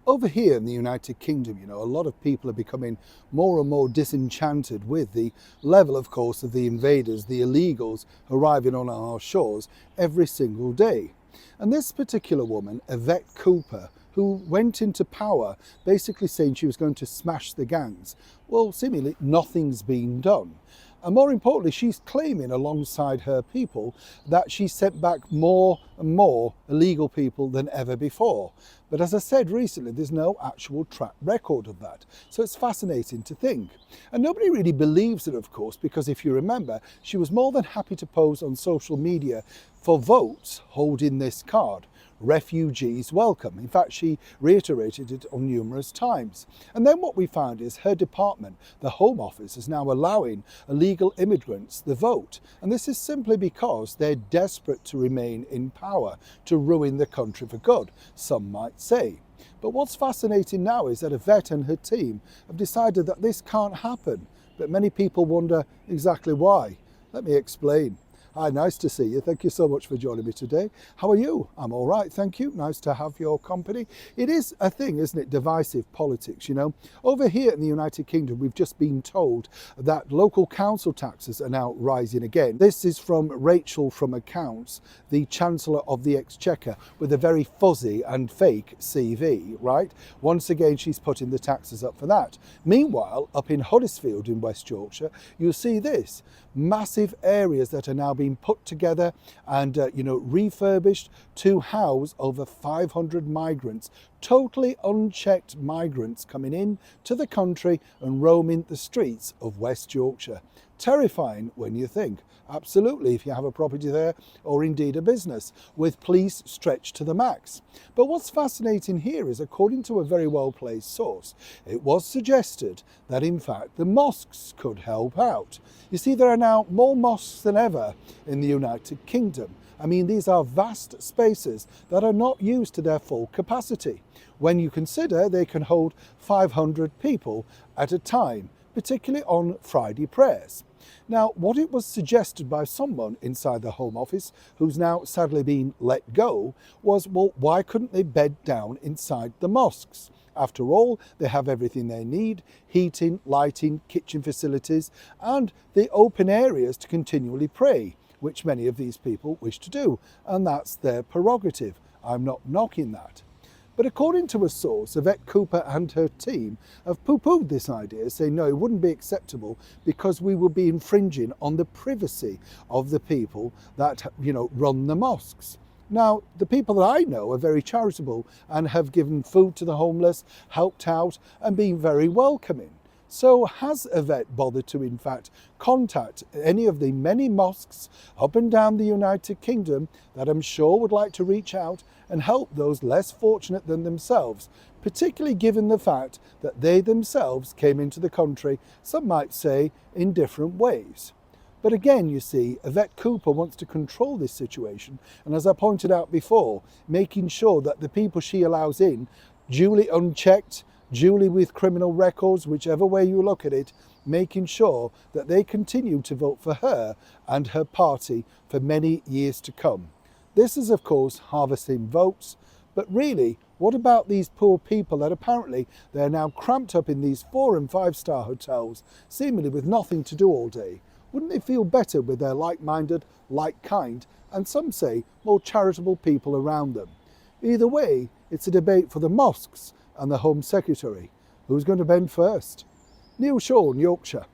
Over here in the United Kingdom, a lot of people are becoming more and more disenchanted with the level, of course, of the invaders, the illegals arriving on our shores every single day. And this particular woman, Yvette Cooper, who went into power basically saying she was going to smash the gangs, well, seemingly nothing's been done. And more importantly, she's claiming alongside her people that she sent back more and more illegal people than ever before. But as I said recently, there's no actual track record of that. So it's fascinating to think. And nobody really believes it, of course, because if you remember, she was more than happy to pose on social media for votes holding this card: refugees welcome. In fact, she reiterated it on numerous times. And then what we found is her department, the Home Office, is now allowing illegal immigrants the vote. And this is simply because they're desperate to remain in power, to ruin the country for good, some might say. But what's fascinating now is that Yvette and her team have decided that this can't happen. But many people wonder exactly why. Let me explain. Hi, nice to see you. Thank you so much for joining me today. How are you? I'm all right, thank you. Nice to have your company. It is a thing, isn't it? Divisive politics, Over here in the United Kingdom, we've just been told that local council taxes are now rising again. This is from Rachel from Accounts, the Chancellor of the Exchequer, with a very fuzzy and fake CV, right? Once again, she's putting the taxes up for that. Meanwhile, up in Huddersfield in West Yorkshire, you'll see this. Massive areas that are now being put together and refurbished to house over 500 migrants, totally unchecked migrants coming in to the country and roaming the streets of West Yorkshire. Terrifying when you think. Absolutely, if you have a property there or indeed a business, with police stretched to the max. But what's fascinating here is, according to a very well-placed source, it was suggested that in fact the mosques could help out. You see, there are now more mosques than ever in the United Kingdom. I mean, these are vast spaces that are not used to their full capacity. When you consider they can hold 500 people at a time, particularly on Friday prayers. Now, what it was suggested by someone inside the Home Office, who's now sadly been let go, was, well, why couldn't they bed down inside the mosques? After all, they have everything they need: heating, lighting, kitchen facilities, and the open areas to continually pray, which many of these people wish to do, and that's their prerogative. I'm not knocking that. But according to a source, Yvette Cooper and her team have poo-pooed this idea, saying no, it wouldn't be acceptable because we would be infringing on the privacy of the people that, run the mosques. Now, the people that I know are very charitable and have given food to the homeless, helped out, and been very welcoming. So has Yvette bothered to, in fact, contact any of the many mosques up and down the United Kingdom that I'm sure would like to reach out and help those less fortunate than themselves, particularly given the fact that they themselves came into the country, some might say, in different ways? But again, you see, Yvette Cooper wants to control this situation, and as I pointed out before, making sure that the people she allows in, duly unchecked, duly with criminal records, whichever way you look at it, making sure that they continue to vote for her and her party for many years to come. This is, of course, harvesting votes, but really, what about these poor people that apparently they're now cramped up in these 4- and 5-star hotels, seemingly with nothing to do all day? Wouldn't they feel better with their like-minded, like-kind, and some say more charitable people around them? Either way, it's a debate for the mosques and the Home Secretary. Who's going to bend first? Neil Shaw, Yorkshire.